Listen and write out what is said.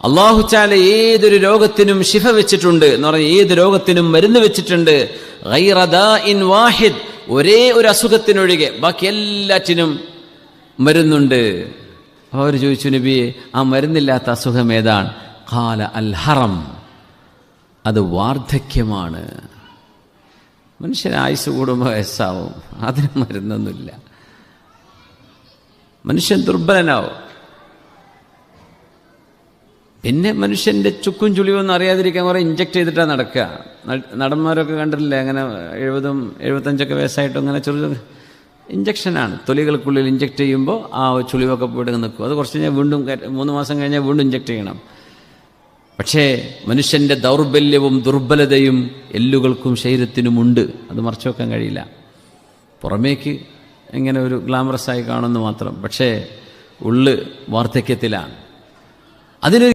അല്ലാഹു തആല ഏതൊരു രോഗത്തിനും ശിഫ വെച്ചിട്ടുണ്ട് എന്ന് പറഞ്ഞാൽ ഏത് രോഗത്തിനും മരുന്ന് വെച്ചിട്ടുണ്ട്. ഗൈറ ദാഇൻ വാഹിദ്, ഒരേ ഒരു അസുഖത്തിനൊഴികെ ബാക്കി എല്ലാറ്റിനും മരുന്നുണ്ട്. അവർ ചോദിച്ചു, നബിയെ ആ മരുന്നില്ലാത്ത അസുഖം ഏതാണ്? ഖാല അൽ ഹറം, അത് വാർദ്ധക്യമാണ്. മനുഷ്യന് ആയുസ് കൂടുമ്പോൾ വയസ്സാവും, അതിന് മരുന്നൊന്നുമില്ല. മനുഷ്യൻ ദുർബലനാവും. പിന്നെ മനുഷ്യൻ്റെ ചുക്കും ചുളിവൊന്നും അറിയാതിരിക്കാൻ കുറേ ഇഞ്ചക്ട് ചെയ്തിട്ടാണ് നടക്കുക. നടന്മാരൊക്കെ കണ്ടിട്ടില്ലേ, അങ്ങനെ 70-75 വയസ്സായിട്ടും അങ്ങനെ ചെറു ഇഞ്ചക്ഷനാണ്, തൊലികൾക്കുള്ളിൽ ഇഞ്ചക്ട് ചെയ്യുമ്പോൾ ആ ചുളിവൊക്കെ പോയിട്ട് നിൽക്കും. അത് കുറച്ച് കഴിഞ്ഞാൽ വീണ്ടും 3 മാസം കഴിഞ്ഞാൽ വീണ്ടും ഇഞ്ചക്ട് ചെയ്യണം. പക്ഷേ മനുഷ്യൻ്റെ ദൗർബല്യവും ദുർബലതയും എല്ലുകൾക്കും ശരീരത്തിനുമുണ്ട്. അത് മറച്ചു വെക്കാൻ കഴിയില്ല. പുറമേക്ക് ഇങ്ങനെ ഒരു ഗ്ലാമറസായി കാണുന്നു മാത്രം, പക്ഷേ ഉള്ള് വാർദ്ധക്യത്തിലാണ്. അതിനൊരു